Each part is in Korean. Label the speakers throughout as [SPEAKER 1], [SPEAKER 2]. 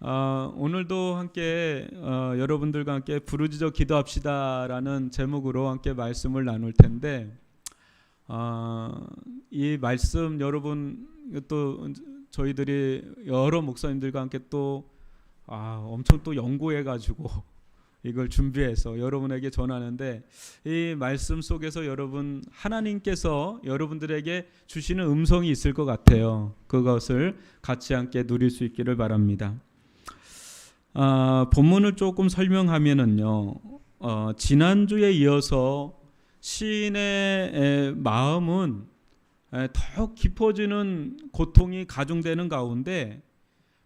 [SPEAKER 1] 오늘도 함께 여러분들과 함께 부르짖어 기도합시다라는 제목으로 함께 말씀을 나눌 텐데 이 말씀 여러분 또 저희들이 여러 목사님들과 함께 또 엄청 또 연구해 가지고 이걸 준비해서 여러분에게 전하는데 이 말씀 속에서 여러분 하나님께서 여러분들에게 주시는 음성이 있을 것 같아요. 그것을 같이 함께 누릴 수 있기를 바랍니다. 본문을 조금 설명하면은요, 지난주에 이어서 시인의 마음은 더욱 깊어지는 고통이 가중되는 가운데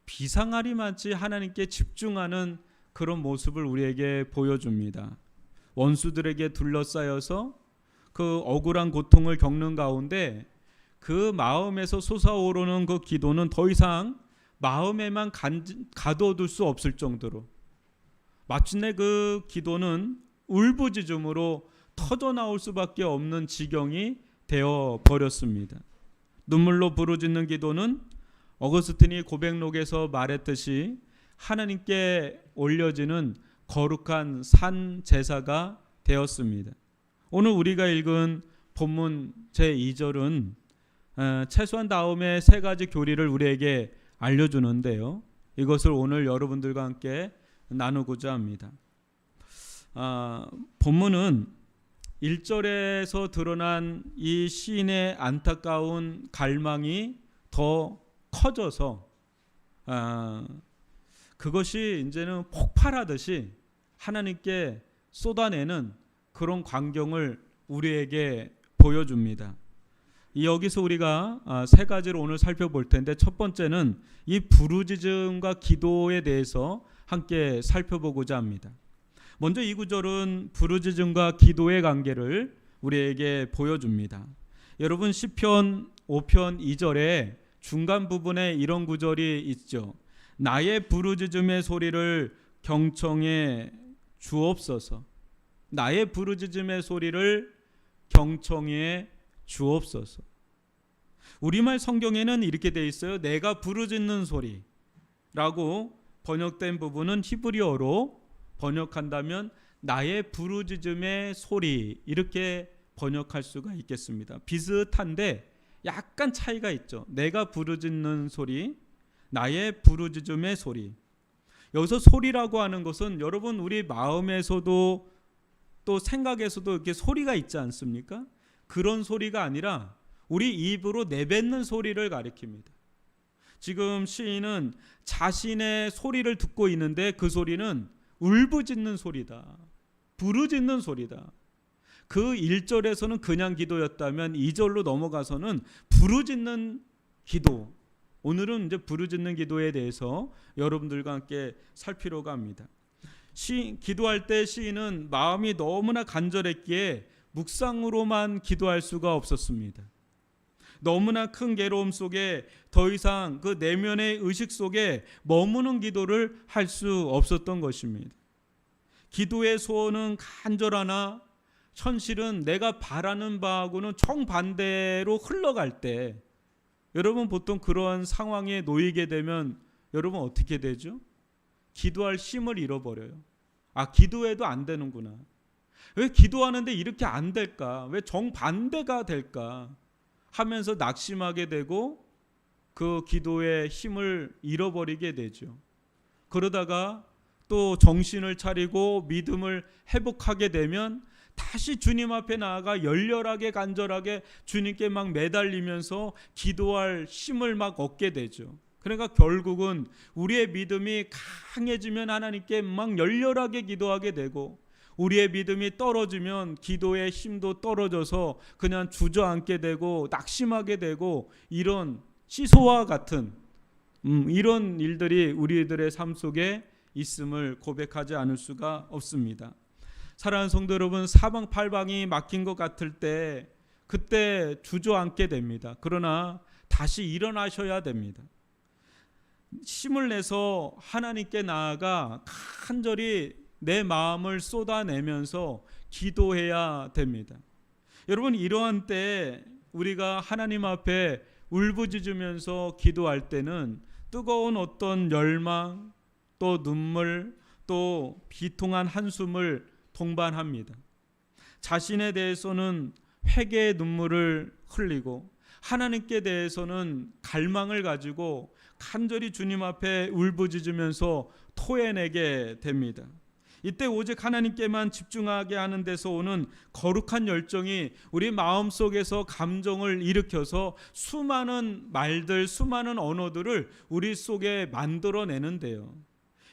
[SPEAKER 1] 비상하리 마치 하나님께 집중하는 그런 모습을 우리에게 보여줍니다. 원수들에게 둘러싸여서 그 억울한 고통을 겪는 가운데 그 마음에서 솟아오르는 그 기도는 더 이상 마음에만 가둬둘 수 없을 정도로 마침내 그 기도는 울부짖음으로 터져나올 수밖에 없는 지경이 되어 버렸습니다. 눈물로 부르짖는 기도는 어거스틴이 고백록에서 말했듯이 하나님께 올려지는 거룩한 산 제사가 되었습니다. 오늘 우리가 읽은 본문 제2절은 채소한 다음에 세 가지 교리를 우리에게 알려주는데요. 이것을 오늘 여러분들과 함께 나누고자 합니다. 본문은 1절에서 드러난 이 시인의 안타까운 갈망이 더 커져서 그것이 이제는 폭발하듯이 하나님께 쏟아내는 그런 광경을 우리에게 보여줍니다. 여기서 우리가 세 가지를 오늘 살펴볼 텐데 첫 번째는 이 부르짖음과 기도에 대해서 함께 살펴보고자 합니다. 먼저 이 구절은 부르짖음과 기도의 관계를 우리에게 보여줍니다. 여러분 시편 5편 2절에 중간 부분에 이런 구절이 있죠. 나의 부르짖음의 소리를 경청해 주옵소서. 나의 부르짖음의 소리를 경청해 주옵소서. 우리말 성경에는 이렇게 돼 있어요. 내가 부르짖는 소리라고 번역된 부분은 히브리어로 번역한다면 나의 부르짖음의 소리 이렇게 번역할 수가 있겠습니다. 비슷한데 약간 차이가 있죠. 내가 부르짖는 소리, 나의 부르짖음의 소리. 여기서 소리라고 하는 것은 여러분 우리 마음에서도 또 생각에서도 이렇게 소리가 있지 않습니까? 그런 소리가 아니라 우리 입으로 내뱉는 소리를 가리킵니다. 지금 시인은 자신의 소리를 듣고 있는데 그 소리는 울부짖는 소리다. 부르짖는 소리다. 그 1절에서는 그냥 기도였다면 2절로 넘어가서는 부르짖는 기도. 오늘은 이제 부르짖는 기도에 대해서 여러분들과 함께 살피려고 합니다. 기도할 때 시인은 마음이 너무나 간절했기에 묵상으로만 기도할 수가 없었습니다. 너무나 큰 괴로움 속에 더 이상 그 내면의 의식 속에 머무는 기도를 할 수 없었던 것입니다. 기도의 소원은 간절하나 현실은 내가 바라는 바하고는 정반대로 흘러갈 때 여러분 보통 그러한 상황에 놓이게 되면 여러분 어떻게 되죠? 기도할 힘을 잃어버려요. 기도해도 안 되는구나. 왜 기도하는데 이렇게 안 될까? 왜 정반대가 될까? 하면서 낙심하게 되고 그 기도의 힘을 잃어버리게 되죠. 그러다가 또 정신을 차리고 믿음을 회복하게 되면 다시 주님 앞에 나아가 열렬하게 간절하게 주님께 막 매달리면서 기도할 힘을 막 얻게 되죠. 그러니까 결국은 우리의 믿음이 강해지면 하나님께 막 열렬하게 기도하게 되고 우리의 믿음이 떨어지면 기도의 힘도 떨어져서 그냥 주저앉게 되고 낙심하게 되고 이런 시소와 같은 이런 일들이 우리들의 삶 속에 있음을 고백하지 않을 수가 없습니다. 사랑하는 성도 여러분, 사방팔방이 막힌 것 같을 때 그때 주저앉게 됩니다. 그러나 다시 일어나셔야 됩니다. 힘을 내서 하나님께 나아가 간절히 내 마음을 쏟아내면서 기도해야 됩니다. 여러분 이러한 때 우리가 하나님 앞에 울부짖으면서 기도할 때는 뜨거운 어떤 열망 또 눈물, 또 비통한 한숨을 동반합니다. 자신에 대해서는 회개의 눈물을 흘리고 하나님께 대해서는 갈망을 가지고 간절히 주님 앞에 울부짖으면서 토해내게 됩니다. 이때 오직 하나님께만 집중하게 하는 데서 오는 거룩한 열정이 우리 마음속에서 감정을 일으켜서 수많은 말들, 수많은 언어들을 우리 속에 만들어내는데요.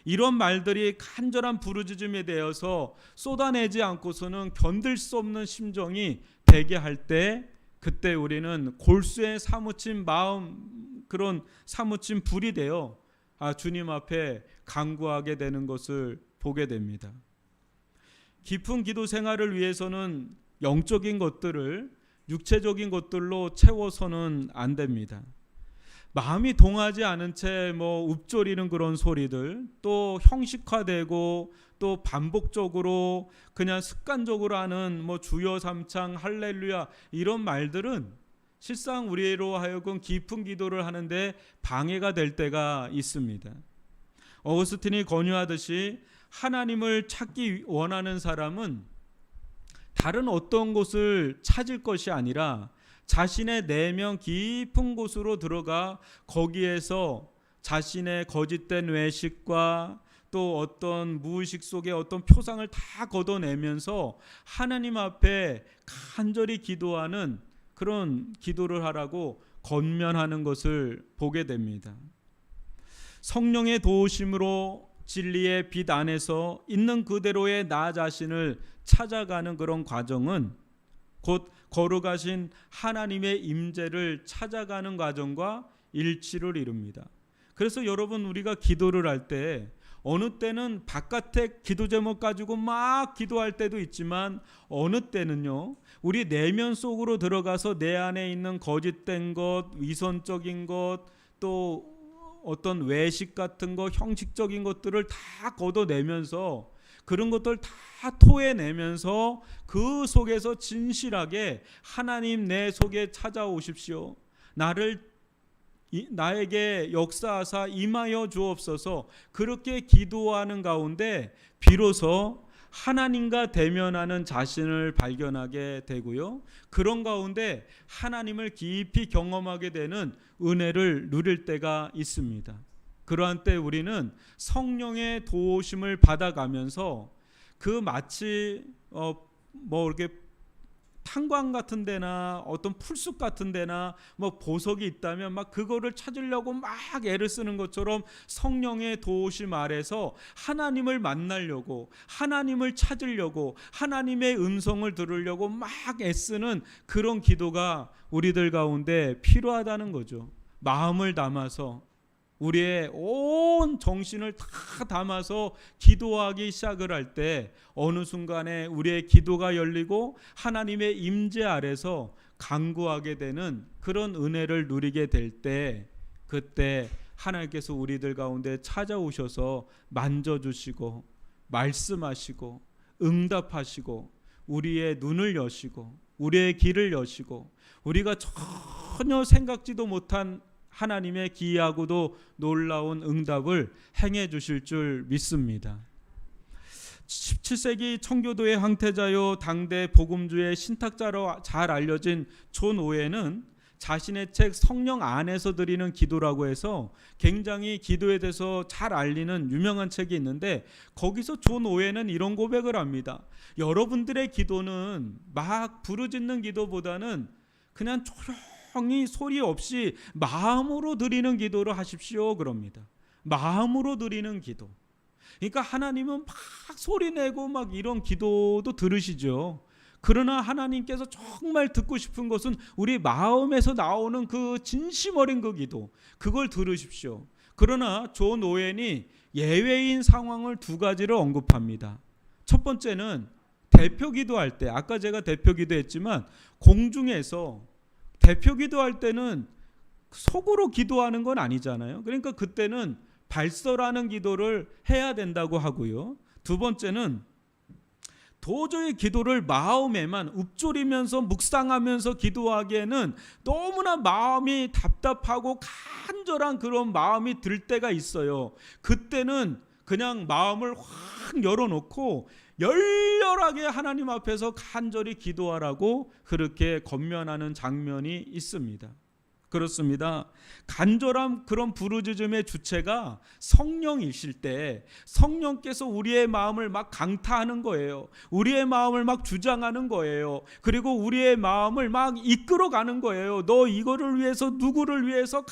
[SPEAKER 1] 이런 말들이 간절한 부르짖음에 대해서 쏟아내지 않고서는 견딜 수 없는 심정이 되게 할 때, 그때 우리는 골수에 사무친 마음, 그런 사무친 불이 되어 주님 앞에 간구하게 되는 것을 보게 됩니다. 깊은 기도 생활을 위해서는 영적인 것들을 육체적인 것들로 채워서는 안 됩니다. 마음이 동하지 않은 채 읊조리는 그런 소리들, 또 형식화되고 또 반복적으로 그냥 습관적으로 하는 주여 삼창 할렐루야 이런 말들은 실상 우리로 하여금 깊은 기도를 하는데 방해가 될 때가 있습니다. 어거스틴이 권유하듯이 하나님을 찾기 원하는 사람은 다른 어떤 곳을 찾을 것이 아니라 자신의 내면 깊은 곳으로 들어가 거기에서 자신의 거짓된 외식과 또 어떤 무의식 속에 어떤 표상을 다 걷어내면서 하나님 앞에 간절히 기도하는 그런 기도를 하라고 권면하는 것을 보게 됩니다. 성령의 도우심으로 진리의 빛 안에서 있는 그대로의 나 자신을 찾아가는 그런 과정은 곧 거룩하신 하나님의 임재를 찾아가는 과정과 일치를 이룹니다. 그래서 여러분, 우리가 기도를 할 때 어느 때는 바깥에 기도 제목 가지고 막 기도할 때도 있지만 어느 때는요, 우리 내면 속으로 들어가서 내 안에 있는 거짓된 것, 위선적인 것, 또 어떤 외식 같은 거, 형식적인 것들을 다 걷어내면서 그런 것들 다 토해내면서 그 속에서 진실하게 하나님 내 속에 찾아오십시오. 나에게 역사하사 임하여 주옵소서. 그렇게 기도하는 가운데 비로소 하나님과 대면하는 자신을 발견하게 되고요. 그런 가운데 하나님을 깊이 경험하게 되는 은혜를 누릴 때가 있습니다. 그러한 때 우리는 성령의 도우심을 받아가면서 그 마치 이렇게 탄광 같은 데나 어떤 풀숲 같은 데나 보석이 있다면 막 그거를 찾으려고 막 애를 쓰는 것처럼 성령의 도우심 아래서 하나님을 만나려고, 하나님을 찾으려고, 하나님의 음성을 들으려고 막 애쓰는 그런 기도가 우리들 가운데 필요하다는 거죠. 마음을 담아서 우리의 온 정신을 다 담아서 기도하기 시작을 할 때 어느 순간에 우리의 기도가 열리고 하나님의 임재 아래서 간구하게 되는 그런 은혜를 누리게 될 때, 그때 하나님께서 우리들 가운데 찾아오셔서 만져주시고 말씀하시고 응답하시고 우리의 눈을 여시고 우리의 길을 여시고 우리가 전혀 생각지도 못한 하나님의 기이하고도 놀라운 응답을 행해 주실 줄 믿습니다. 17세기 청교도의 황태자요 당대 복음주의 신탁자로 잘 알려진 존 오웬은 자신의 책 성령 안에서 드리는 기도라고 해서 굉장히 기도에 대해서 잘 알리는 유명한 책이 있는데, 거기서 존 오웬은 이런 고백을 합니다. 여러분들의 기도는 막 부르짖는 기도보다는 그냥 조용히 소리 없이 마음으로 드리는 기도를 하십시오 그럽니다. 마음으로 드리는 기도. 그러니까 하나님은 막 소리내고 막 이런 기도도 들으시죠. 그러나 하나님께서 정말 듣고 싶은 것은 우리 마음에서 나오는 그 진심 어린 그 기도, 그걸 들으십시오. 그러나 존 오웬이 예외인 상황을 두 가지를 언급합니다. 첫 번째는 대표 기도할 때, 아까 제가 대표 기도했지만 공중에서 대표 기도할 때는 속으로 기도하는 건 아니잖아요. 그러니까 그때는 발설하는 기도를 해야 된다고 하고요. 두 번째는 도저히 기도를 마음에만 읊조리면서 묵상하면서 기도하기에는 너무나 마음이 답답하고 간절한 그런 마음이 들 때가 있어요. 그때는 그냥 마음을 확 열어놓고 열렬하게 하나님 앞에서 간절히 기도하라고 그렇게 권면하는 장면이 있습니다. 그렇습니다. 간절한 그런 부르짖음의 주체가 성령이실 때 성령께서 우리의 마음을 막 강타하는 거예요. 우리의 마음을 막 주장하는 거예요. 그리고 우리의 마음을 막 이끌어가는 거예요. 너 이거를 위해서 누구를 위해서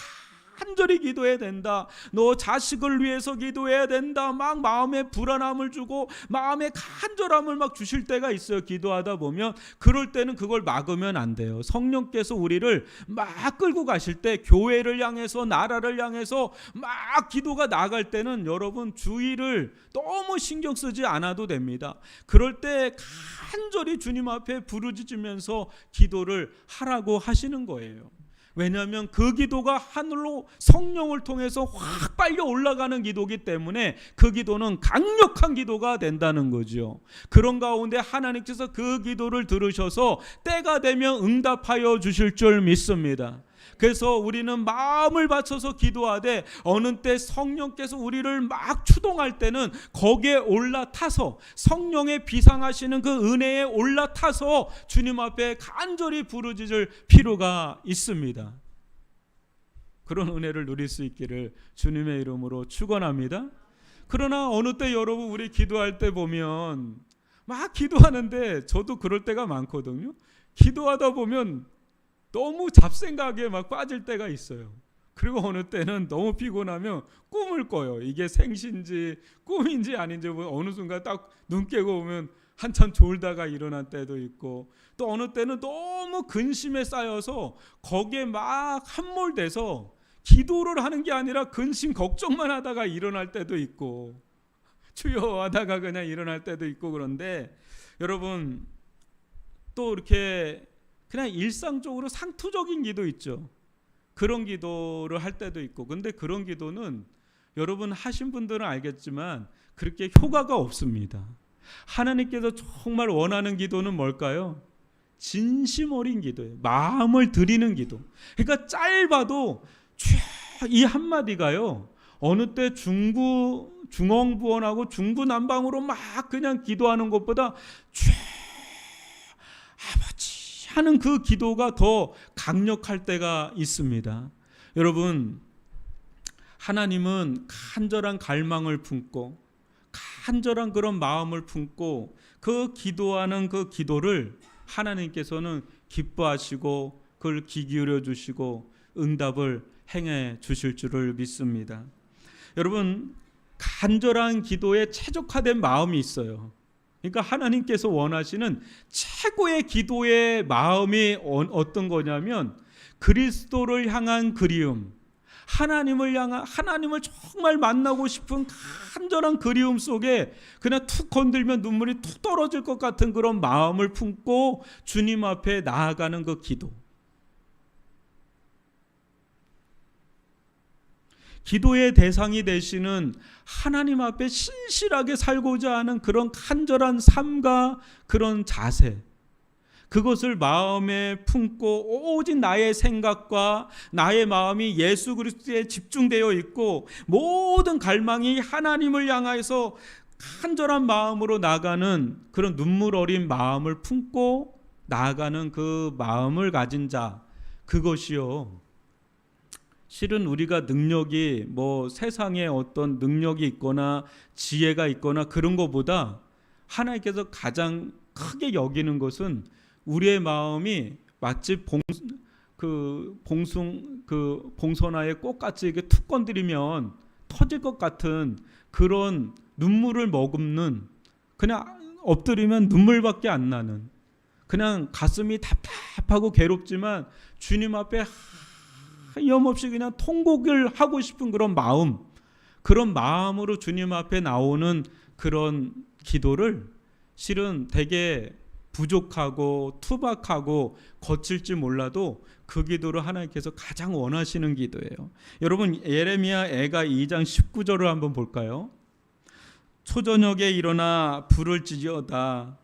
[SPEAKER 1] 간절히 기도해야 된다. 너 자식을 위해서 기도해야 된다. 막 마음에 불안함을 주고 마음에 간절함을 막 주실 때가 있어요. 기도하다 보면 그럴 때는 그걸 막으면 안 돼요. 성령께서 우리를 막 끌고 가실 때 교회를 향해서 나라를 향해서 막 기도가 나갈 때는 여러분 주의를 너무 신경 쓰지 않아도 됩니다. 그럴 때 간절히 주님 앞에 부르짖으면서 기도를 하라고 하시는 거예요. 왜냐하면 그 기도가 하늘로 성령을 통해서 확 빨려 올라가는 기도이기 때문에 그 기도는 강력한 기도가 된다는 거죠. 그런 가운데 하나님께서 그 기도를 들으셔서 때가 되면 응답하여 주실 줄 믿습니다. 그래서 우리는 마음을 바쳐서 기도하되 어느 때 성령께서 우리를 막 추동할 때는 거기에 올라타서 성령의 비상하시는 그 은혜에 올라타서 주님 앞에 간절히 부르짖을 필요가 있습니다. 그런 은혜를 누릴 수 있기를 주님의 이름으로 축원합니다. 그러나 어느 때 여러분 우리 기도할 때 보면 막 기도하는데 저도 그럴 때가 많거든요. 기도하다 보면 너무 잡생각에 막 빠질 때가 있어요. 그리고 어느 때는 너무 피곤하면 꿈을 꿔요. 이게 생신지 꿈인지 아닌지 어느 순간 딱 눈 깨고 보면 한참 졸다가 일어난 때도 있고, 또 어느 때는 너무 근심에 쌓여서 거기에 막 함몰돼서 기도를 하는 게 아니라 근심 걱정만 하다가 일어날 때도 있고, 주여 하다가 그냥 일어날 때도 있고. 그런데 여러분 또 이렇게 그냥 일상적으로 상투적인 기도 있죠. 그런 기도를 할 때도 있고. 근데 그런 기도는 여러분 하신 분들은 알겠지만 그렇게 효과가 없습니다. 하나님께서 정말 원하는 기도는 뭘까요? 진심 어린 기도예요. 마음을 드리는 기도. 그러니까 짧아도 이 한마디가요, 어느 때 중엉부원하고 중구난방으로 막 그냥 기도하는 것보다 아버지 하는 그 기도가 더 강력할 때가 있습니다. 여러분, 하나님은 간절한 갈망을 품고 간절한 그런 마음을 품고 그 기도하는 그 기도를 하나님께서는 기뻐하시고 그걸 귀 기울여 주시고 응답을 행해 주실 줄을 믿습니다. 여러분, 간절한 기도에 최적화된 마음이 있어요. 그러니까 하나님께서 원하시는 최고의 기도의 마음이 어떤 거냐면 그리스도를 향한 그리움, 하나님을 정말 만나고 싶은 간절한 그리움 속에 그냥 툭 건들면 눈물이 툭 떨어질 것 같은 그런 마음을 품고 주님 앞에 나아가는 그 기도. 기도의 대상이 되시는 하나님 앞에 신실하게 살고자 하는 그런 간절한 삶과 그런 자세, 그것을 마음에 품고 오직 나의 생각과 나의 마음이 예수 그리스도에 집중되어 있고 모든 갈망이 하나님을 향해서 간절한 마음으로 나가는 그런 눈물 어린 마음을 품고 나아가는 그 마음을 가진 자, 그것이요, 실은 우리가 능력이 세상에 어떤 능력이 있거나 지혜가 있거나 그런 것보다 하나님께서 가장 크게 여기는 것은 우리의 마음이 마치 봉선화의 꽃같이 이렇게 툭 건드리면 터질 것 같은 그런 눈물을 머금는, 그냥 엎드리면 눈물밖에 안 나는, 그냥 가슴이 답답하고 괴롭지만 주님 앞에 하염없이 그냥 통곡을 하고 싶은 그런 마음, 그런 마음으로 주님 앞에 나오는 그런 기도를 실은 되게 부족하고 투박하고 거칠지 몰라도 그 기도를 하나님께서 가장 원하시는 기도예요. 여러분, 예레미야 애가 2장 19절을 한번 볼까요? 초저녁에 일어나 불을 지지어다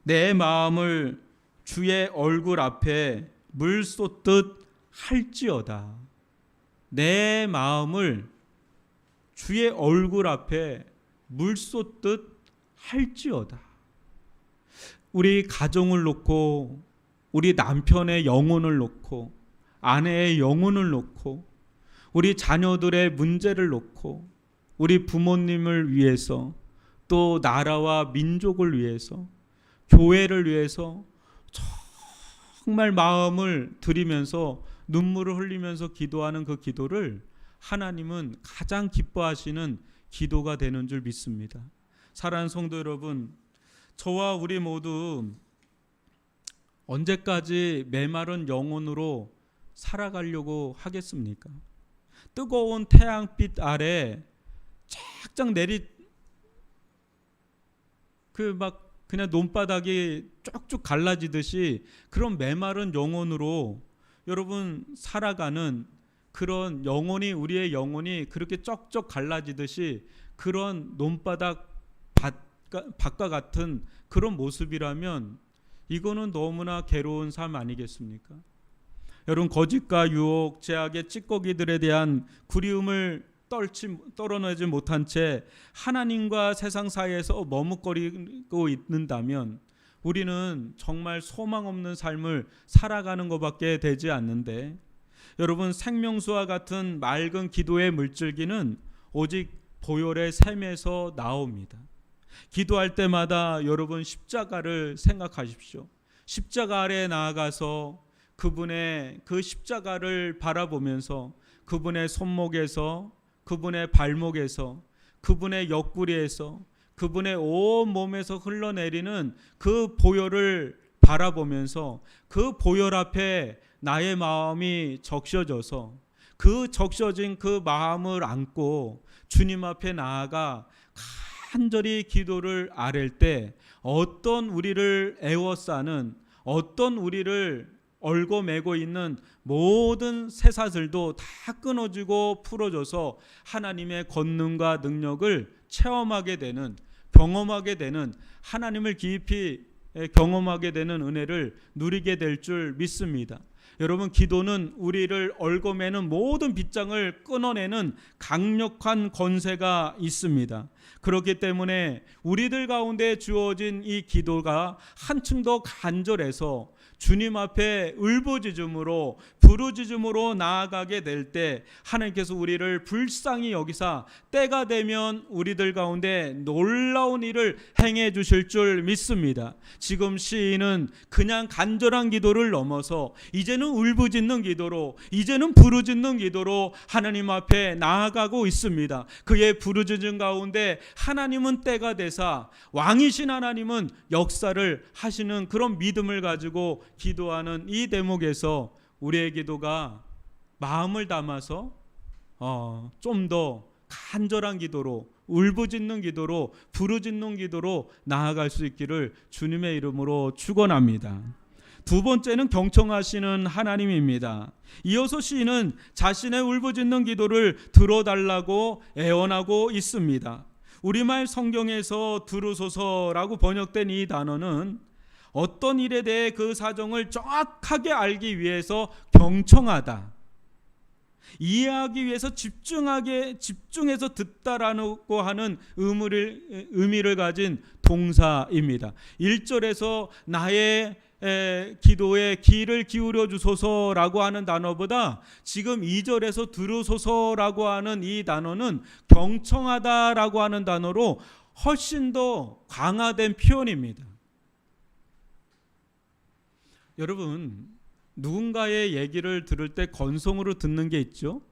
[SPEAKER 1] 내 마음을 주의 얼굴 앞에 물 쏟듯 할지어다. 내 마음을 주의 얼굴 앞에 물 쏟듯 할지어다. 우리 가정을 놓고, 우리 남편의 영혼을 놓고, 아내의 영혼을 놓고, 우리 자녀들의 문제를 놓고, 우리 부모님을 위해서, 또 나라와 민족을 위해서, 교회를 위해서 정말 마음을 들이면서 눈물을 흘리면서 기도하는 그 기도를 하나님은 가장 기뻐하시는 기도가 되는 줄 믿습니다. 사랑하는 성도 여러분, 저와 우리 모두 언제까지 메마른 영혼으로 살아가려고 하겠습니까? 뜨거운 태양빛 아래 쫙쫙 그냥 논바닥이 쭉쭉 갈라지듯이 그런 메마른 영혼으로 여러분 살아가는 그런 영혼이, 우리의 영혼이 그렇게 쩍쩍 갈라지듯이 그런 논바닥 밭과 같은 그런 모습이라면 이거는 너무나 괴로운 삶 아니겠습니까? 여러분, 거짓과 유혹, 죄악의 찌꺼기들에 대한 그리움을 떨어내지 못한 채 하나님과 세상 사이에서 머뭇거리고 있는다면 우리는 정말 소망 없는 삶을 살아가는 것밖에 되지 않는데, 여러분, 생명수와 같은 맑은 기도의 물줄기는 오직 보혈의 샘에서 나옵니다. 기도할 때마다 여러분 십자가를 생각하십시오. 십자가 아래 나아가서 그분의 그 십자가를 바라보면서 그분의 손목에서, 그분의 발목에서, 그분의 옆구리에서, 그분의 온 몸에서 흘러내리는 그 보혈을 바라보면서 그 보혈 앞에 나의 마음이 적셔져서 그 적셔진 그 마음을 안고 주님 앞에 나아가 간절히 기도를 아랠 때 어떤 우리를 애워싸는, 어떤 우리를 얽어매고 있는 모든 쇠사슬도 다 끊어지고 풀어져서 하나님의 권능과 능력을 체험하게 되는, 경험하게 되는, 하나님을 깊이 경험하게 되는 은혜를 누리게 될 줄 믿습니다. 여러분, 기도는 우리를 얽어매는 모든 빗장을 끊어내는 강력한 권세가 있습니다. 그렇기 때문에 우리들 가운데 주어진 이 기도가 한층 더 간절해서 주님 앞에 울부짖음으로, 부르짖음으로 나아가게 될 때 하나님께서 우리를 불쌍히 여기사 때가 되면 우리들 가운데 놀라운 일을 행해 주실 줄 믿습니다. 지금 시인은 그냥 간절한 기도를 넘어서 이제는 울부짖는 기도로, 이제는 부르짖는 기도로 하나님 앞에 나아가고 있습니다. 그의 부르짖음 가운데 하나님은 때가 되사, 왕이신 하나님은 역사를 하시는 그런 믿음을 가지고 기도하는 이 대목에서 우리의 기도가 마음을 담아서 좀 더 간절한 기도로, 울부짖는 기도로, 부르짖는 기도로 나아갈 수 있기를 주님의 이름으로 축원합니다. 두 번째는 경청하시는 하나님입니다. 이어서 시인은 자신의 울부짖는 기도를 들어달라고 애원하고 있습니다. 우리말 성경에서 들으소서라고 번역된 이 단어는 어떤 일에 대해 그 사정을 정확하게 알기 위해서 경청하다, 이해하기 위해서 집중해서 듣다라고 하는 의미를 가진 동사입니다. 1절에서 나의 기도에 귀를 기울여 주소서라고 하는 단어보다 지금 2절에서 들으소서라고 하는 이 단어는 경청하다라고 하는 단어로 훨씬 더 강화된 표현입니다. 여러분, 누군가의 얘기를 들을 때 건성으로 듣는 게 있죠.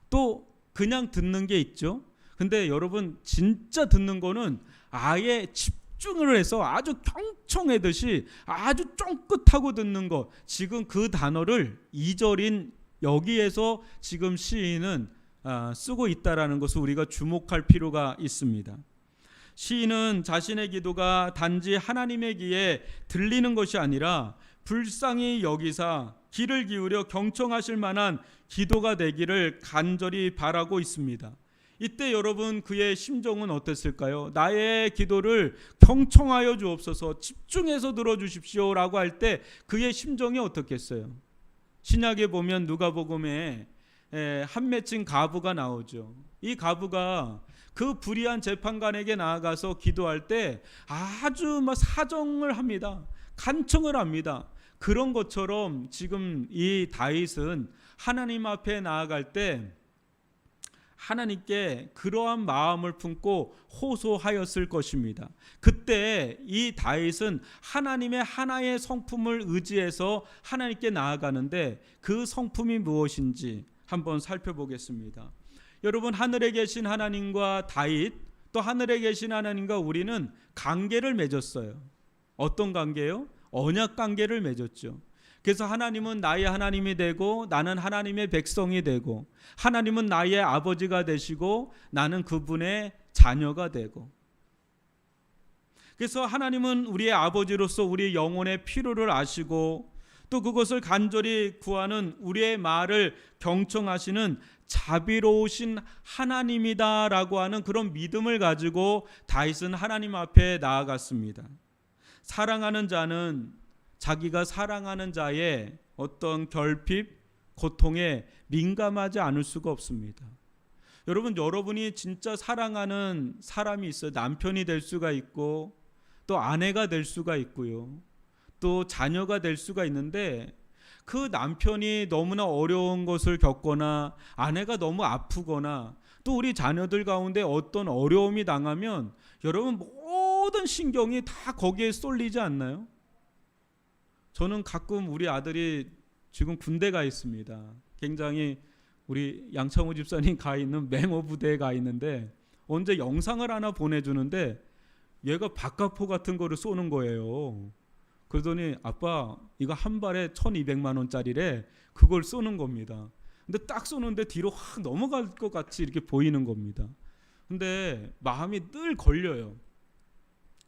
[SPEAKER 1] 또 그냥 듣는 게 있죠. 근데 여러분, 진짜 듣는 거는 아예 집중을 해서 아주 경청하듯이 아주 쫑긋하고 듣는 것. 지금 그 단어를 2절인 여기에서 지금 시인은 쓰고 있다라는 것을 우리가 주목할 필요가 있습니다. 시인은 자신의 기도가 단지 하나님의 귀에 들리는 것이 아니라 불쌍히 여기사 귀를 기울여 경청하실 만한 기도가 되기를 간절히 바라고 있습니다. 이때 여러분, 그의 심정은 어땠을까요? 나의 기도를 경청하여 주옵소서, 집중해서 들어주십시오라고 할 때 그의 심정이 어떻겠어요? 신약에 보면 누가복음에 한 맺힌 과부가 나오죠. 이 과부가 그 불의한 재판관에게 나아가서 기도할 때 아주 막 사정을 합니다. 간청을 합니다. 그런 것처럼 지금 이 다윗은 하나님 앞에 나아갈 때 하나님께 그러한 마음을 품고 호소하였을 것입니다. 그때 이 다윗은 하나님의 하나의 성품을 의지해서 하나님께 나아가는데 그 성품이 무엇인지 한번 살펴보겠습니다. 여러분, 하늘에 계신 하나님과 다윗, 또 하늘에 계신 하나님과 우리는 관계를 맺었어요. 어떤 관계요? 언약 관계를 맺었죠. 그래서 하나님은 나의 하나님이 되고 나는 하나님의 백성이 되고, 하나님은 나의 아버지가 되시고 나는 그분의 자녀가 되고, 그래서 하나님은 우리의 아버지로서 우리 영혼의 필요를 아시고 또 그것을 간절히 구하는 우리의 말을 경청하시는 자비로우신 하나님이다라고 하는 그런 믿음을 가지고 다윗은 하나님 앞에 나아갔습니다. 사랑하는 자는 자기가 사랑하는 자의 어떤 결핍, 고통에 민감하지 않을 수가 없습니다. 여러분, 여러분이 진짜 사랑하는 사람이 있어요. 남편이 될 수가 있고 또 아내가 될 수가 있고요. 또 자녀가 될 수가 있는데 그 남편이 너무나 어려운 것을 겪거나 아내가 너무 아프거나 또 우리 자녀들 가운데 어떤 어려움이 당하면 여러분 모든 신경이 다 거기에 쏠리지 않나요? 저는 가끔 우리 아들이 지금 군대 가 있습니다. 굉장히 우리 양창호 집사님 가 있는 맹호 부대에 가 있는데 언제 영상을 하나 보내주는데 얘가 바깥포 같은 거를 쏘는 거예요. 그러더니 아빠 이거 한 발에 1200만 원짜리래. 그걸 쏘는 겁니다. 근데 딱 쏘는데 뒤로 확 넘어갈 것 같이 이렇게 보이는 겁니다. 근데 마음이 늘 걸려요.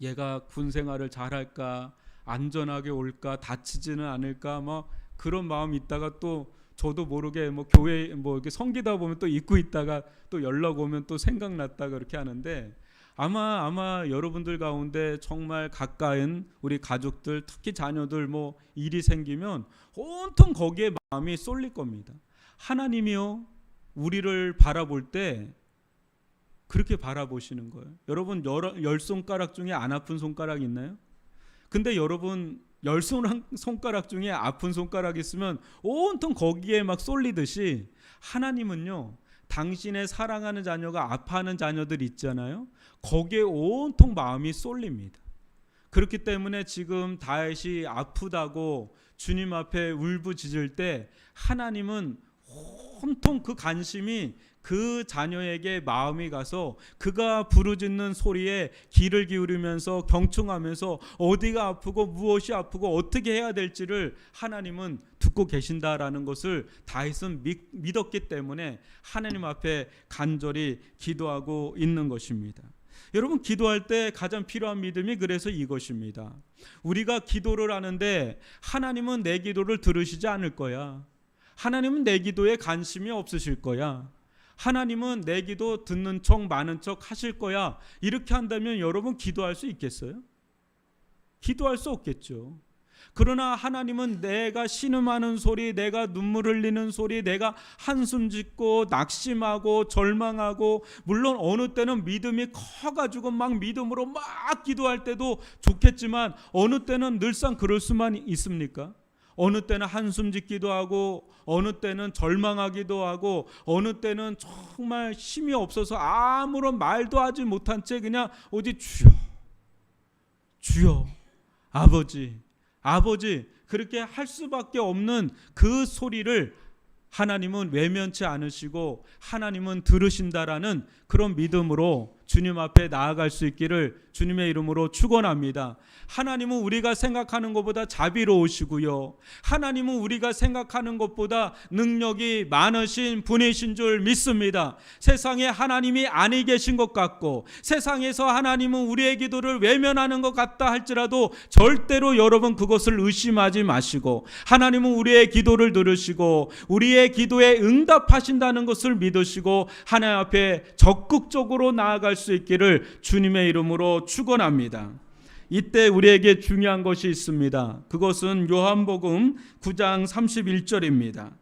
[SPEAKER 1] 얘가 군 생활을 잘할까, 안전하게 올까, 다치지는 않을까, 막 그런 마음이 있다가 또 저도 모르게 뭐 교회 뭐 이렇게 섬기다 보면 또 잊고 있다가 또 연락 오면 또 생각났다가 그렇게 하는데 아마 여러분들 가운데 정말 가까운 우리 가족들, 특히 자녀들 뭐 일이 생기면 온통 거기에 마음이 쏠릴 겁니다. 하나님이요, 우리를 바라볼 때 그렇게 바라보시는 거예요. 여러분, 열 손가락 중에 안 아픈 손가락 있나요? 근데 여러분, 열 손가락 중에 아픈 손가락 있으면 온통 거기에 막 쏠리듯이 하나님은요, 당신의 사랑하는 자녀가 아파하는 자녀들 있잖아요. 거기에 온통 마음이 쏠립니다. 그렇기 때문에 지금 다윗이 아프다고 주님 앞에 울부짖을 때 하나님은 온통 그 관심이 그 자녀에게 마음이 가서 그가 부르짖는 소리에 귀를 기울이면서 경청하면서 어디가 아프고 무엇이 아프고 어떻게 해야 될지를 하나님은 듣고 계신다라는 것을 다윗은 믿었기 때문에 하나님 앞에 간절히 기도하고 있는 것입니다. 여러분, 기도할 때 가장 필요한 믿음이 그래서 이것입니다. 우리가 기도를 하는데 하나님은 내 기도를 들으시지 않을 거야. 하나님은 내 기도에 관심이 없으실 거야. 하나님은 내 기도 듣는 척 많은 척 하실 거야. 이렇게 한다면 여러분 기도할 수 있겠어요? 기도할 수 없겠죠. 그러나 하나님은 내가 신음하는 소리, 내가 눈물 흘리는 소리, 내가 한숨 짓고 낙심하고 절망하고, 물론 어느 때는 믿음이 커가지고 막 믿음으로 막 기도할 때도 좋겠지만 어느 때는 늘상 그럴 수만 있습니까? 어느 때는 한숨 짓기도 하고 어느 때는 절망하기도 하고 어느 때는 정말 힘이 없어서 아무런 말도 하지 못한 채 그냥 어디 주여 주여 아버지 아버지 그렇게 할 수밖에 없는 그 소리를 하나님은 외면치 않으시고 하나님은 들으신다라는 그런 믿음으로 주님 앞에 나아갈 수 있기를 주님의 이름으로 축원합니다. 하나님은 우리가 생각하는 것보다 자비로우시고요, 하나님은 우리가 생각하는 것보다 능력이 많으신 분이신 줄 믿습니다. 세상에 하나님이 아니 계신 것 같고 세상에서 하나님은 우리의 기도를 외면하는 것 같다 할지라도 절대로 여러분 그것을 의심하지 마시고 하나님은 우리의 기도를 들으시고 우리의 기도에 응답하신다는 것을 믿으시고 하나님 앞에 적극적으로 나아갈 수 있기를 주님의 이름으로 축원합니다. 이때 우리에게 중요한 것이 있습니다. 그것은 요한복음 9장 31절입니다.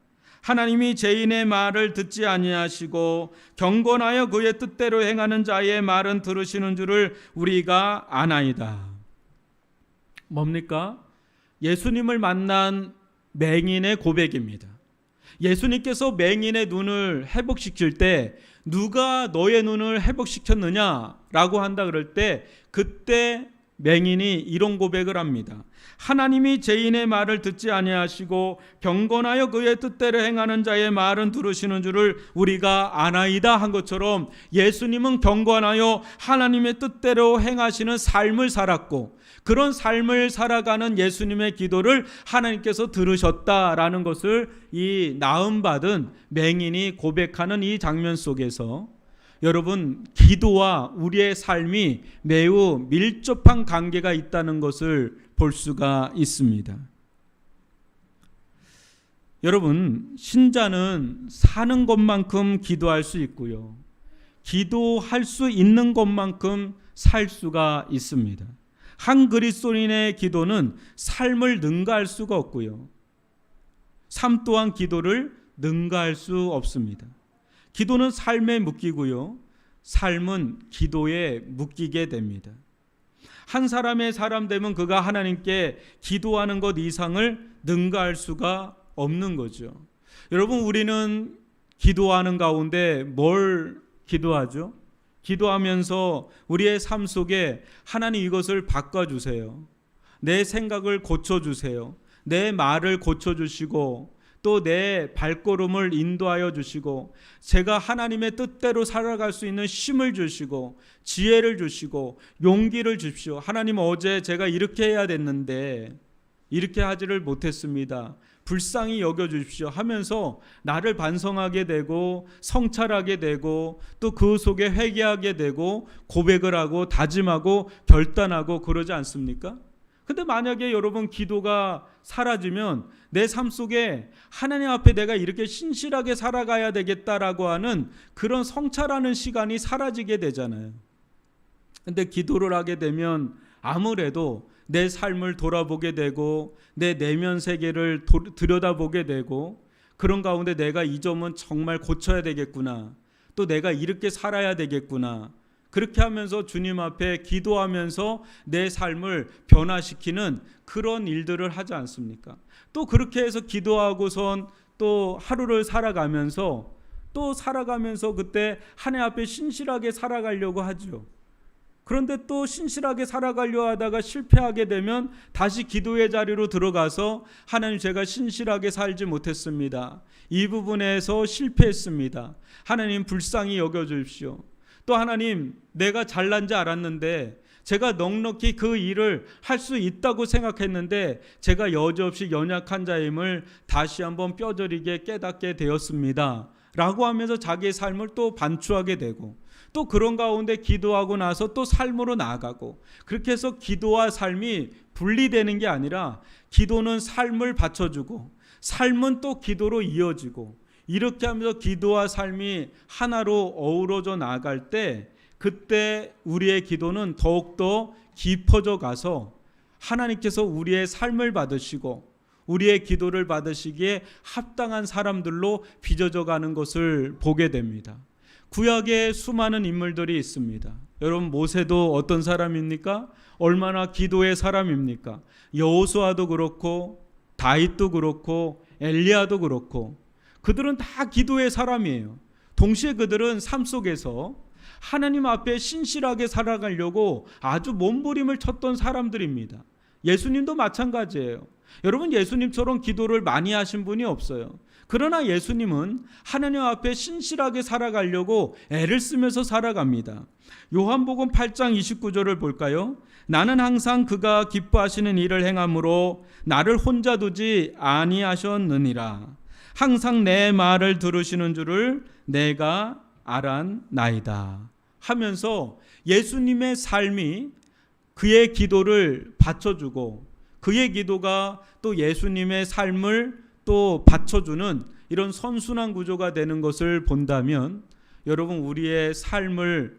[SPEAKER 1] 하나님이 죄인의 말을 듣지 아니하시고 경건하여 그의 뜻대로 행하는 자의 말은 들으시는 줄을 우리가 아나이다. 뭡니까? 예수님을 만난 맹인의 고백입니다. 예수님께서 맹인의 눈을 회복시킬 때 누가 너의 눈을 회복시켰느냐라고 한다 그럴 때 그때 맹인이 이런 고백을 합니다. 하나님이 죄인의 말을 듣지 아니하시고 경건하여 그의 뜻대로 행하는 자의 말은 들으시는 줄을 우리가 아나이다 한 것처럼 예수님은 경건하여 하나님의 뜻대로 행하시는 삶을 살았고 그런 삶을 살아가는 예수님의 기도를 하나님께서 들으셨다라는 것을 이 나음받은 맹인이 고백하는 이 장면 속에서 여러분, 기도와 우리의 삶이 매우 밀접한 관계가 있다는 것을 볼 수가 있습니다. 여러분, 신자는 사는 것만큼 기도할 수 있고요. 기도할 수 있는 것만큼 살 수가 있습니다. 한 그리스도인의 기도는 삶을 능가할 수가 없고요. 삶 또한 기도를 능가할 수 없습니다. 기도는 삶에 묶이고요. 삶은 기도에 묶이게 됩니다. 한 사람의 사람 되면 그가 하나님께 기도하는 것 이상을 능가할 수가 없는 거죠. 여러분, 우리는 기도하는 가운데 뭘 기도하죠? 기도하면서 우리의 삶 속에 하나님 이것을 바꿔주세요. 내 생각을 고쳐주세요. 내 말을 고쳐주시고 또 내 발걸음을 인도하여 주시고 제가 하나님의 뜻대로 살아갈 수 있는 힘을 주시고 지혜를 주시고 용기를 주십시오. 하나님, 어제 제가 이렇게 해야 됐는데 이렇게 하지를 못했습니다. 불쌍히 여겨주십시오 하면서 나를 반성하게 되고 성찰하게 되고 또 그 속에 회개하게 되고 고백을 하고 다짐하고 결단하고 그러지 않습니까? 근데 만약에 여러분 기도가 사라지면 내 삶 속에 하나님 앞에 내가 이렇게 신실하게 살아가야 되겠다라고 하는 그런 성찰하는 시간이 사라지게 되잖아요. 근데 기도를 하게 되면 아무래도 내 삶을 돌아보게 되고 내 내면 세계를 들여다보게 되고 그런 가운데 내가 이 점은 정말 고쳐야 되겠구나. 또 내가 이렇게 살아야 되겠구나. 그렇게 하면서 주님 앞에 기도하면서 내 삶을 변화시키는 그런 일들을 하지 않습니까? 또 그렇게 해서 기도하고선 또 하루를 살아가면서 그때 하나님 앞에 신실하게 살아가려고 하죠. 그런데 또 신실하게 살아가려 하다가 실패하게 되면 다시 기도의 자리로 들어가서 하나님, 제가 신실하게 살지 못했습니다. 이 부분에서 실패했습니다. 하나님, 불쌍히 여겨주십시오. 또 하나님, 내가 잘난 줄 알았는데 제가 넉넉히 그 일을 할 수 있다고 생각했는데 제가 여지없이 연약한 자임을 다시 한번 뼈저리게 깨닫게 되었습니다 라고 하면서 자기의 삶을 또 반추하게 되고 또 그런 가운데 기도하고 나서 또 삶으로 나아가고 그렇게 해서 기도와 삶이 분리되는 게 아니라 기도는 삶을 받쳐주고 삶은 또 기도로 이어지고 이렇게 하면서 기도와 삶이 하나로 어우러져 나아갈 때 그때 우리의 기도는 더욱더 깊어져 가서 하나님께서 우리의 삶을 받으시고 우리의 기도를 받으시기에 합당한 사람들로 빚어져 가는 것을 보게 됩니다. 구약에 수많은 인물들이 있습니다. 여러분, 모세도 어떤 사람입니까? 얼마나 기도의 사람입니까? 여호수아도 그렇고 다윗도 그렇고 엘리야도 그렇고 그들은 다 기도의 사람이에요. 동시에 그들은 삶 속에서 하나님 앞에 신실하게 살아가려고 아주 몸부림을 쳤던 사람들입니다. 예수님도 마찬가지예요. 여러분, 예수님처럼 기도를 많이 하신 분이 없어요. 그러나 예수님은 하나님 앞에 신실하게 살아가려고 애를 쓰면서 살아갑니다. 요한복음 8장 29절을 볼까요? 나는 항상 그가 기뻐하시는 일을 행함으로 나를 혼자 두지 아니하셨느니라. 항상 내 말을 들으시는 줄을 내가 알았나이다 하면서 예수님의 삶이 그의 기도를 받쳐주고 그의 기도가 또 예수님의 삶을 또 받쳐주는 이런 선순환 구조가 되는 것을 본다면 여러분, 우리의 삶을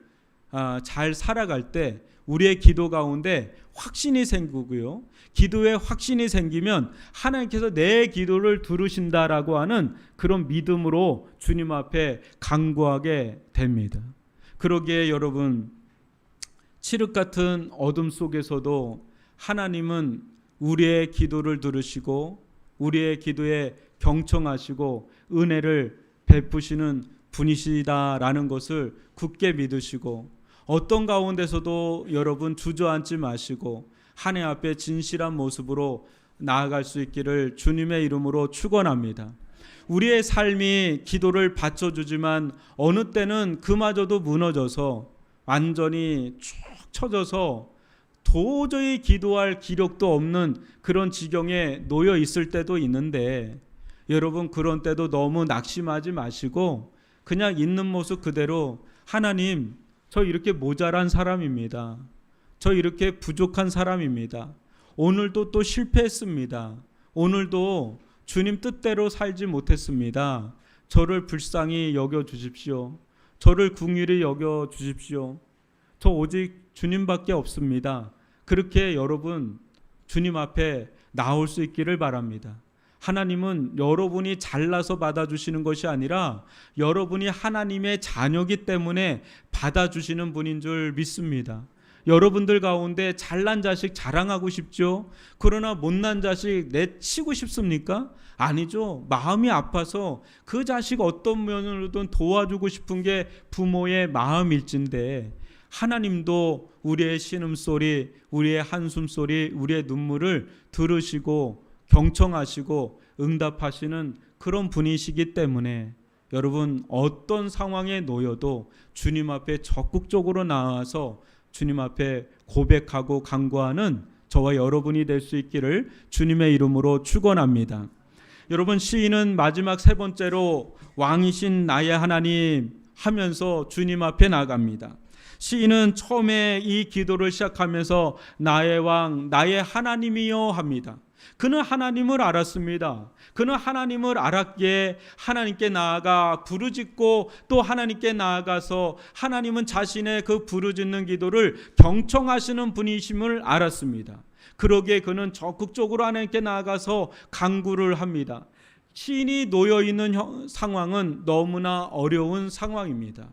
[SPEAKER 1] 잘 살아갈 때 우리의 기도 가운데 확신이 생기고요. 기도에 확신이 생기면 하나님께서 내 기도를 들으신다라고 하는 그런 믿음으로 주님 앞에 간구하게 됩니다. 그러기에 여러분, 칠흑 같은 어둠 속에서도 하나님은 우리의 기도를 들으시고 우리의 기도에 경청하시고 은혜를 베푸시는 분이시다라는 것을 굳게 믿으시고, 어떤 가운데서도 여러분 주저앉지 마시고 하나님 앞에 진실한 모습으로 나아갈 수 있기를 주님의 이름으로 축원합니다. 우리의 삶이 기도를 받쳐주지만 어느 때는 그마저도 무너져서 완전히 축 처져서 도저히 기도할 기력도 없는 그런 지경에 놓여 있을 때도 있는데, 여러분 그런 때도 너무 낙심하지 마시고 그냥 있는 모습 그대로, 하나님 저 이렇게 모자란 사람입니다. 저 이렇게 부족한 사람입니다. 오늘도 또 실패했습니다. 오늘도 주님 뜻대로 살지 못했습니다. 저를 불쌍히 여겨주십시오. 저를 긍휼히 여겨주십시오. 저 오직 주님밖에 없습니다. 그렇게 여러분 주님 앞에 나올 수 있기를 바랍니다. 하나님은 여러분이 잘나서 받아주시는 것이 아니라 여러분이 하나님의 자녀이기 때문에 받아주시는 분인 줄 믿습니다. 여러분들 가운데 잘난 자식 자랑하고 싶죠? 그러나 못난 자식 내치고 싶습니까? 아니죠. 마음이 아파서 그 자식 어떤 면으로든 도와주고 싶은 게 부모의 마음일진데, 하나님도 우리의 신음소리, 우리의 한숨소리, 우리의 눈물을 들으시고 경청하시고 응답하시는 그런 분이시기 때문에 여러분 어떤 상황에 놓여도 주님 앞에 적극적으로 나와서 주님 앞에 고백하고 간구하는 저와 여러분이 될 수 있기를 주님의 이름으로 축원합니다. 여러분, 시인은 마지막 세 번째로 왕이신 나의 하나님 하면서 주님 앞에 나갑니다. 시인은 처음에 이 기도를 시작하면서 나의 왕, 나의 하나님이여 합니다. 그는 하나님을 알았습니다. 그는 하나님을 알았기에 하나님께 나아가 부르짖고 또 하나님께 나아가서 하나님은 자신의 그 부르짖는 기도를 경청하시는 분이심을 알았습니다. 그러기에 그는 적극적으로 하나님께 나아가서 간구를 합니다. 시인이 놓여있는 상황은 너무나 어려운 상황입니다.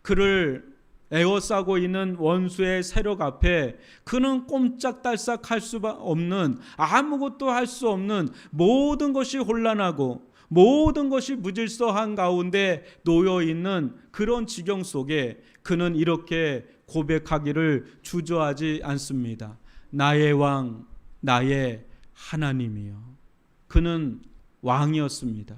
[SPEAKER 1] 그를 에워싸고 있는 원수의 세력 앞에 그는 꼼짝달싹 할 수 없는, 아무것도 할 수 없는, 모든 것이 혼란하고 모든 것이 무질서한 가운데 놓여있는 그런 지경 속에 그는 이렇게 고백하기를 주저하지 않습니다. 나의 왕, 나의 하나님이여. 그는 왕이었습니다.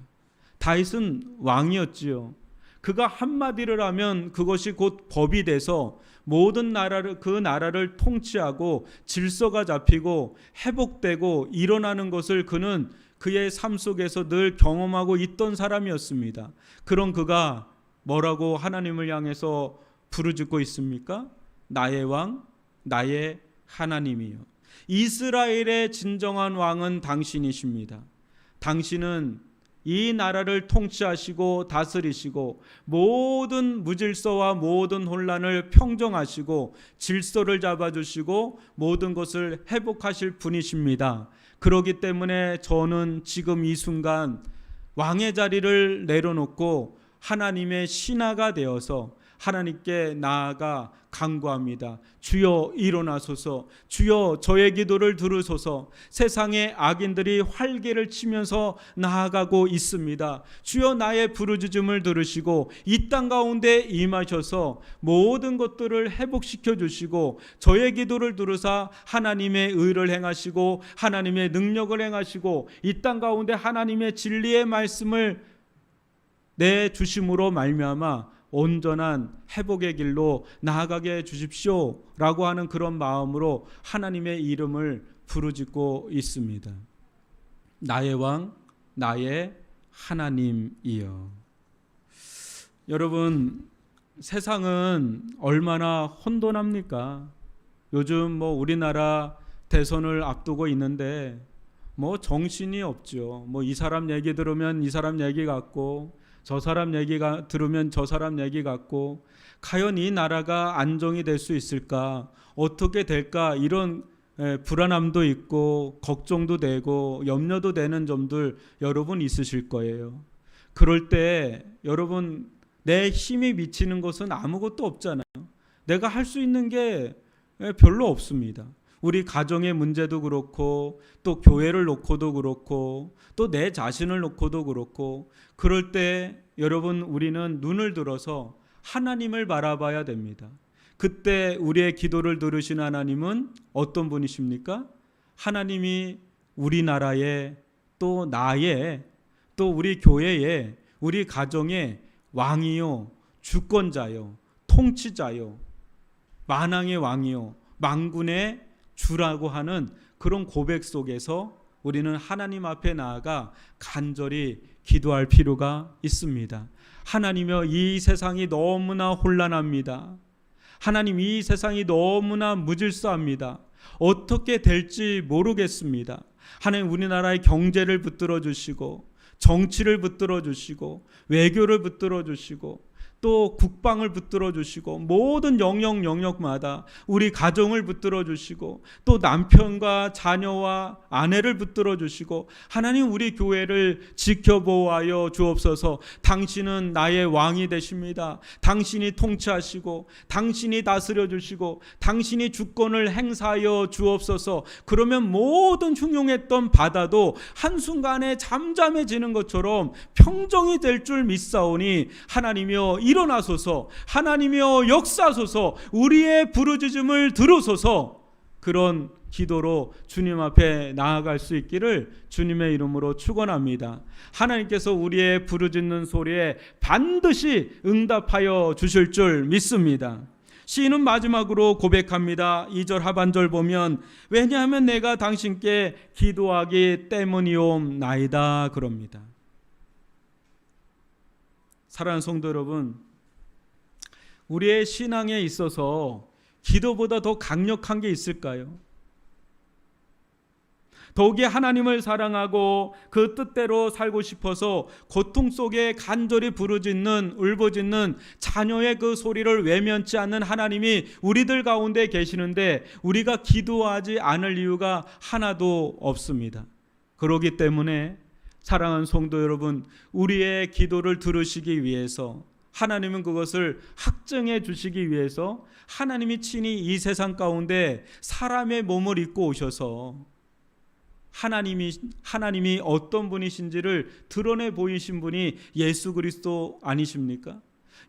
[SPEAKER 1] 다윗은 왕이었지요. 그가 한마디를 하면 그것이 곧 법이 돼서 모든 나라를, 그 나라를 통치하고 질서가 잡히고 회복되고 일어나는 것을 그는 그의 삶 속에서 늘 경험하고 있던 사람이었습니다. 그런 그가 뭐라고 하나님을 향해서 부르짖고 있습니까? 나의 왕, 나의 하나님이요. 이스라엘의 진정한 왕은 당신이십니다. 당신은 이 나라를 통치하시고 다스리시고 모든 무질서와 모든 혼란을 평정하시고 질서를 잡아주시고 모든 것을 회복하실 분이십니다. 그렇기 때문에 저는 지금 이 순간 왕의 자리를 내려놓고 하나님의 신하가 되어서 하나님께 나아가 간구합니다. 주여 일어나소서. 주여 저의 기도를 들으소서. 세상의 악인들이 활개를 치면서 나아가고 있습니다. 주여 나의 부르짖음을 들으시고 이 땅 가운데 임하셔서 모든 것들을 회복시켜 주시고 저의 기도를 들으사 하나님의 의를 행하시고 하나님의 능력을 행하시고 이 땅 가운데 하나님의 진리의 말씀을 내주심으로 말미암아 온전한 회복의 길로 나아가게 해 주십시오 라고 하는 그런 마음으로 하나님의 이름을 부르짖고 있습니다. 나의 왕, 나의 하나님이여. 여러분, 세상은 얼마나 혼돈합니까? 요즘 우리나라 대선을 앞두고 있는데 정신이 없죠. 이 사람 얘기 들으면 이 사람 얘기 같고, 저 사람 얘기가 들으면 저 사람 얘기 같고, 과연 이 나라가 안정이 될 수 있을까? 어떻게 될까? 이런 불안함도 있고 걱정도 되고 염려도 되는 점들 여러분 있으실 거예요. 그럴 때 여러분, 내 힘이 미치는 것은 아무것도 없잖아요. 내가 할 수 있는 게 별로 없습니다. 우리 가정의 문제도 그렇고 또 교회를 놓고도 그렇고 또 내 자신을 놓고도 그렇고, 그럴 때 여러분, 우리는 눈을 들어서 하나님을 바라봐야 됩니다. 그때 우리의 기도를 들으신 하나님은 어떤 분이십니까? 하나님이 우리나라의, 또 나의, 또 우리 교회의, 우리 가정의 왕이요, 주권자요, 통치자요, 만왕의 왕이요, 만군의 주라고 하는 그런 고백 속에서 우리는 하나님 앞에 나아가 간절히 기도할 필요가 있습니다. 하나님이여, 이 세상이 너무나 혼란합니다. 하나님, 이 세상이 너무나 무질서합니다. 어떻게 될지 모르겠습니다. 하나님, 우리나라의 경제를 붙들어 주시고 정치를 붙들어 주시고 외교를 붙들어 주시고 또 국방을 붙들어 주시고 모든 영역마다 우리 가정을 붙들어 주시고 또 남편과 자녀와 아내를 붙들어 주시고, 하나님, 우리 교회를 지켜보아여 주옵소서. 당신은 나의 왕이 되십니다. 당신이 통치하시고 당신이 다스려 주시고 당신이 주권을 행사하여 주옵소서. 그러면 모든 흉흉했던 바다도 한순간에 잠잠해지는 것처럼 평정이 될 줄 믿사오니, 하나님이여 일어나소서, 하나님이여 역사소서, 우리의 부르짖음을 들으소서. 그런 기도로 주님 앞에 나아갈 수 있기를 주님의 이름으로 축원합니다. 하나님께서 우리의 부르짖는 소리에 반드시 응답하여 주실 줄 믿습니다. 시인은 마지막으로 고백합니다. 2절 하반절 보면 왜냐하면 내가 당신께 기도하기 때문이옵나이다 그럽니다. 사랑하는 성도 여러분, 우리의 신앙에 있어서 기도보다 더 강력한 게 있을까요? 더욱이 하나님을 사랑하고 그 뜻대로 살고 싶어서 고통 속에 간절히 부르짖는, 울부짖는 자녀의 그 소리를 외면치 않는 하나님이 우리들 가운데 계시는데 우리가 기도하지 않을 이유가 하나도 없습니다. 그렇기 때문에 사랑하는 성도 여러분, 우리의 기도를 들으시기 위해서, 하나님은 그것을 확증해 주시기 위해서 하나님이 친히 이 세상 가운데 사람의 몸을 입고 오셔서 하나님이 어떤 분이신지를 드러내 보이신 분이 예수 그리스도 아니십니까?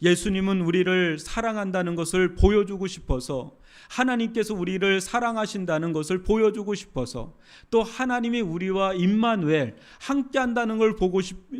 [SPEAKER 1] 예수님은 우리를 사랑한다는 것을 보여주고 싶어서, 하나님께서 우리를 사랑하신다는 것을 보여주고 싶어서, 또 하나님이 우리와 임마누엘 함께한다는 걸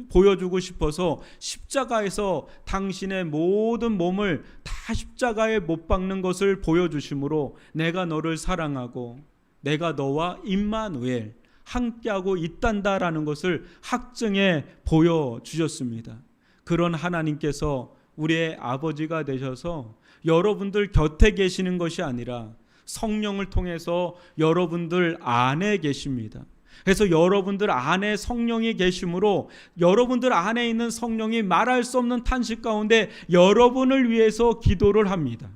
[SPEAKER 1] 보여주고 싶어서 십자가에서 당신의 모든 몸을 다 십자가에 못 박는 것을 보여주심으로 내가 너를 사랑하고 내가 너와 임마누엘 함께하고 있단다라는 것을 확증해 보여주셨습니다. 그런 하나님께서 우리의 아버지가 되셔서 여러분들 곁에 계시는 것이 아니라 성령을 통해서 여러분들 안에 계십니다. 그래서 여러분들 안에 성령이 계심으로 여러분들 안에 있는 성령이 말할 수 없는 탄식 가운데 여러분을 위해서 기도를 합니다.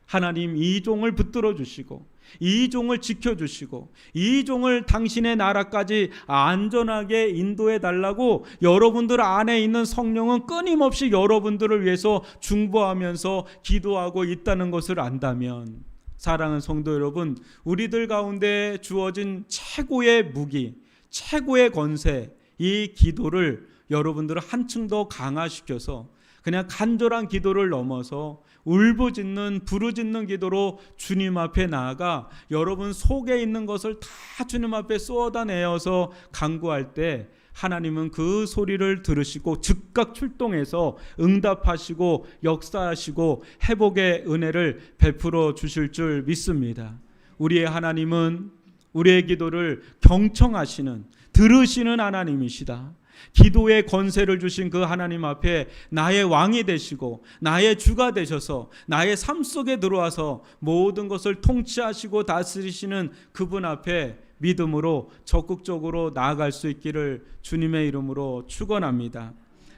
[SPEAKER 1] 하나님, 이 종을 붙들어 주시고 이 종을 지켜주시고 이 종을 당신의 나라까지 안전하게 인도해 달라고 여러분들 안에 있는 성령은 끊임없이 여러분들을 위해서 중보하면서 기도하고 있다는 것을 안다면, 사랑하는 성도 여러분, 우리들 가운데 주어진 최고의 무기, 최고의 권세, 이 기도를 여러분들은 한층 더 강화시켜서 그냥 간절한 기도를 넘어서 울부짖는, 부르짖는 기도로 주님 앞에 나아가 여러분 속에 있는 것을 다 주님 앞에 쏟아내어서 간구할 때 하나님은 그 소리를 들으시고 즉각 출동해서 응답하시고 역사하시고 회복의 은혜를 베풀어 주실 줄 믿습니다. 우리의 하나님은 우리의 기도를 경청하시는, 들으시는 하나님이시다. 기도의 권세를 주신 그 하나님 앞에 나의 왕이 되시고 나의 주가 되셔서 나의 삶 속에 들어와서 모든 것을 통치하시고 다스리시는 그분 앞에 믿음으로 적극적으로 나아갈 수 있기를 주님의 이름으로 축원합니다.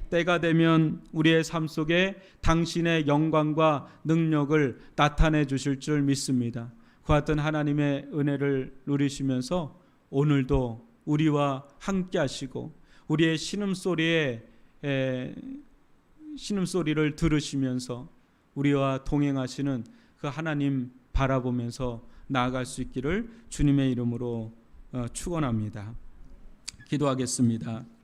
[SPEAKER 1] 때가 되면 우리의 삶 속에 당신의 영광과 능력을 나타내 주실 줄 믿습니다. 그 같은 하나님의 은혜를 누리시면서 오늘도 우리와 함께 하시고 우리의 신음소리를 들으시면서 우리와 동행하시는 그 하나님 바라보면서 나아갈 수 있기를 주님의 이름으로 축원합니다. 기도하겠습니다.